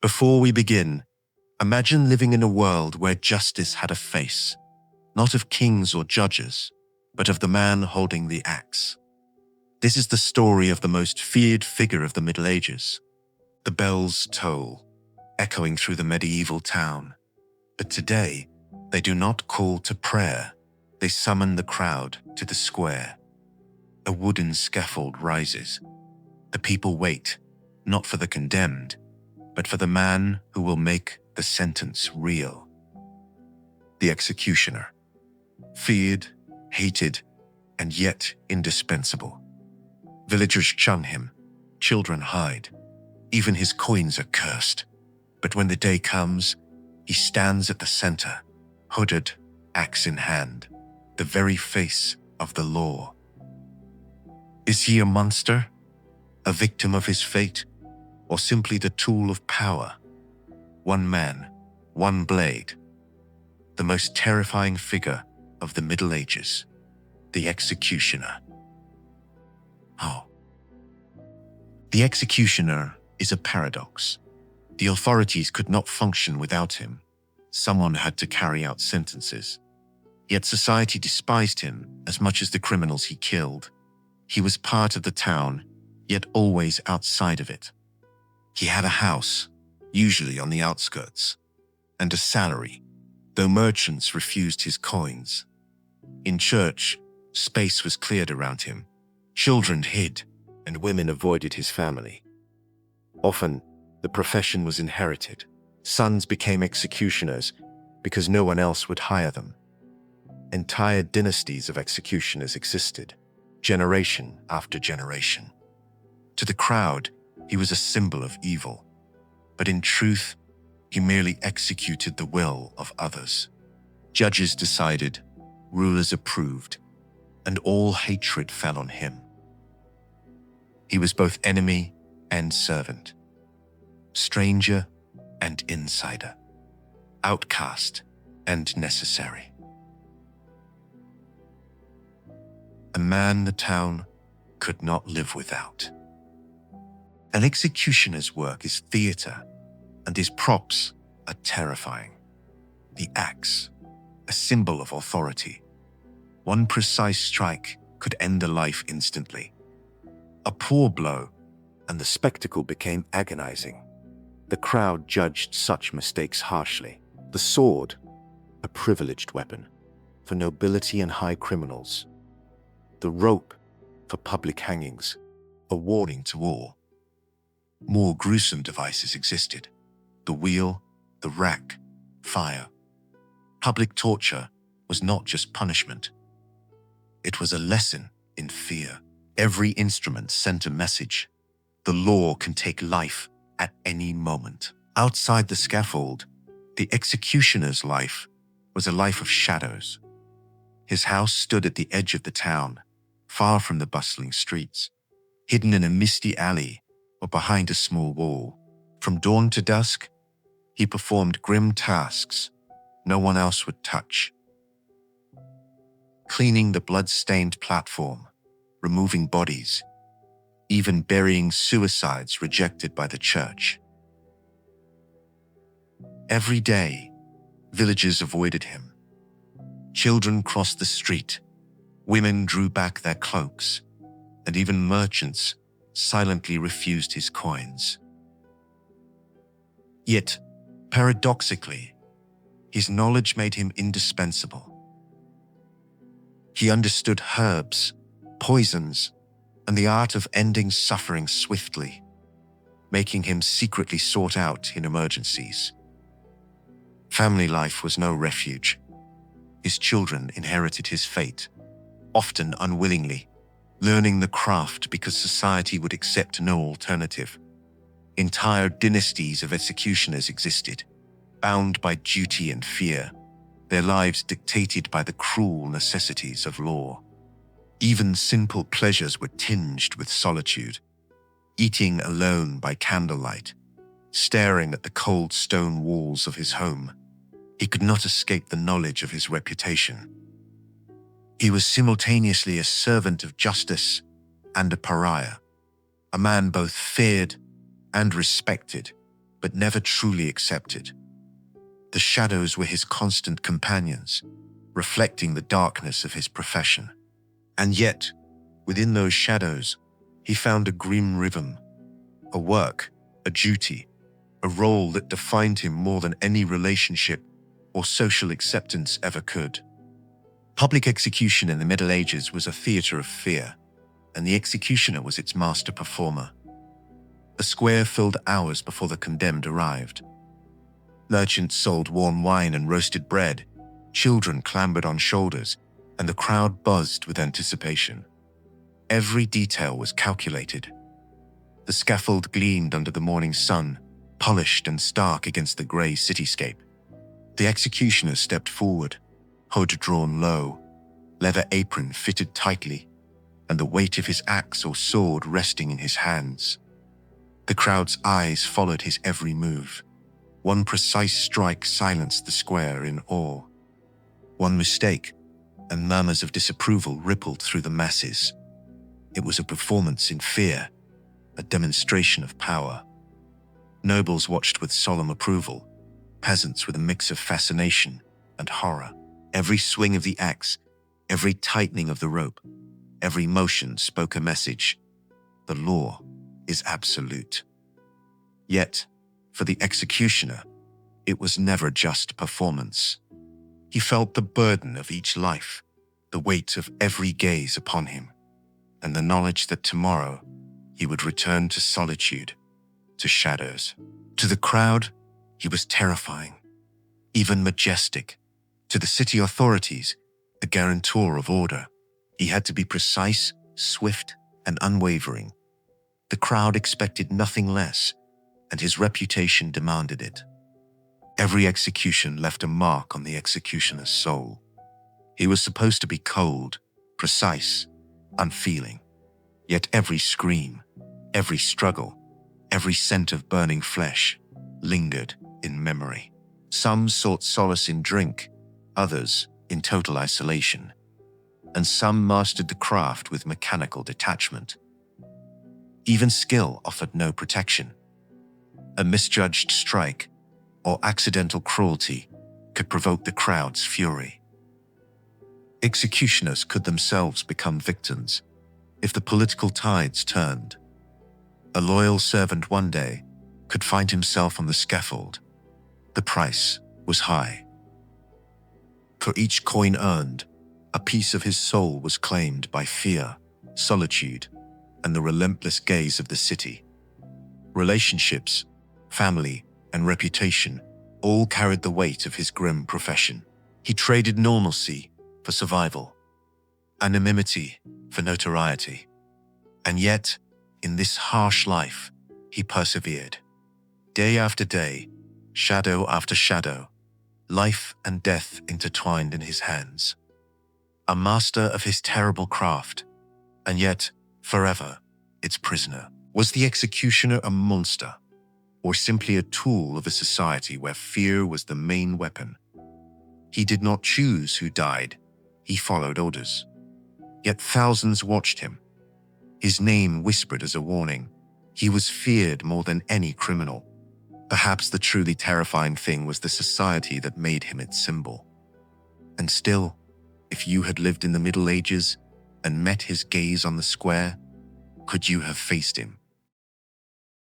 Before we begin, imagine living in a world where justice had a face, not of kings or judges, but of the man holding the axe. This is the story of the most feared figure of the Middle Ages. The bells toll, echoing through the medieval town. But today, they do not call to prayer. They summon the crowd to the square. A wooden scaffold rises. The people wait, not for the condemned, but for the man who will make the sentence real. The executioner. Feared, hated, and yet indispensable. Villagers shun him. Children hide. Even his coins are cursed. But when the day comes, he stands at the center, hooded, axe in hand, the very face of the law. Is he a monster? A victim of his fate? Or simply the tool of power? One man, one blade. The most terrifying figure of the Middle Ages, the executioner. Oh. The executioner is a paradox. The authorities could not function without him. Someone had to carry out sentences. Yet society despised him as much as the criminals he killed. He was part of the town, yet always outside of it. He had a house, usually on the outskirts, and a salary, though merchants refused his coins. In church, space was cleared around him. Children hid, and women avoided his family. Often, the profession was inherited. Sons became executioners because no one else would hire them. Entire dynasties of executioners existed, generation after generation. To the crowd, he was a symbol of evil, but in truth, he merely executed the will of others. Judges decided, rulers approved, and all hatred fell on him. He was both enemy and servant, stranger and insider, outcast and necessary. A man the town could not live without. An executioner's work is theater, and his props are terrifying. The axe, a symbol of authority. One precise strike could end a life instantly. A poor blow, and the spectacle became agonizing. The crowd judged such mistakes harshly. The sword, a privileged weapon for nobility and high criminals. The rope, for public hangings, a warning to all. More gruesome devices existed. The wheel, the rack, fire. Public torture was not just punishment. It was a lesson in fear. Every instrument sent a message. The law can take life at any moment. Outside the scaffold, the executioner's life was a life of shadows. His house stood at the edge of the town, far from the bustling streets, hidden in a misty alley or behind a small wall. From dawn to dusk, he performed grim tasks no one else would touch. Cleaning the blood-stained platform, removing bodies, even burying suicides rejected by the church. Every day, villagers avoided him. Children crossed the street, women drew back their cloaks, and even merchants silently refused his coins. Yet, paradoxically, his knowledge made him indispensable. He understood herbs, poisons, and the art of ending suffering swiftly, making him secretly sought out in emergencies. Family life was no refuge. His children inherited his fate, often unwillingly, learning the craft because society would accept no alternative. Entire dynasties of executioners existed, bound by duty and fear, their lives dictated by the cruel necessities of law. Even simple pleasures were tinged with solitude. Eating alone by candlelight, staring at the cold stone walls of his home, he could not escape the knowledge of his reputation. He was simultaneously a servant of justice and a pariah, a man both feared and respected but never truly accepted. The shadows were his constant companions, reflecting the darkness of his profession. And yet, within those shadows, he found a grim rhythm, a work, a duty, a role that defined him more than any relationship or social acceptance ever could. Public execution in the Middle Ages was a theatre of fear, and the executioner was its master performer. The square filled hours before the condemned arrived. Merchants sold warm wine and roasted bread, children clambered on shoulders, and the crowd buzzed with anticipation. Every detail was calculated. The scaffold gleamed under the morning sun, polished and stark against the grey cityscape. The executioner stepped forward, hood drawn low, leather apron fitted tightly, and the weight of his axe or sword resting in his hands. The crowd's eyes followed his every move. One precise strike silenced the square in awe. One mistake, and murmurs of disapproval rippled through the masses. It was a performance in fear, a demonstration of power. Nobles watched with solemn approval, peasants with a mix of fascination and horror. Every swing of the axe, every tightening of the rope, every motion spoke a message. The law is absolute. Yet, for the executioner, it was never just performance. He felt the burden of each life, the weight of every gaze upon him, and the knowledge that tomorrow he would return to solitude, to shadows. To the crowd, he was terrifying, even majestic. To the city authorities, a guarantor of order. He had to be precise, swift, and unwavering. The crowd expected nothing less, and his reputation demanded it. Every execution left a mark on the executioner's soul. He was supposed to be cold, precise, unfeeling. Yet every scream, every struggle, every scent of burning flesh lingered in memory. Some sought solace in drink, others in total isolation, and some mastered the craft with mechanical detachment. Even skill offered no protection. A misjudged strike or accidental cruelty could provoke the crowd's fury. Executioners could themselves become victims if the political tides turned. A loyal servant one day could find himself on the scaffold. The price was high. For each coin earned, a piece of his soul was claimed by fear, solitude, and the relentless gaze of the city. Relationships, family, and reputation all carried the weight of his grim profession. He traded normalcy for survival, anonymity for notoriety. And yet, in this harsh life, he persevered. Day after day, shadow after shadow, life and death intertwined in his hands. A master of his terrible craft, and yet forever its prisoner. Was the executioner a monster, or simply a tool of a society where fear was the main weapon? He did not choose who died, he followed orders. Yet thousands watched him. His name whispered as a warning. He was feared more than any criminal. Perhaps the truly terrifying thing was the society that made him its symbol. And still, if you had lived in the Middle Ages and met his gaze on the square, could you have faced him?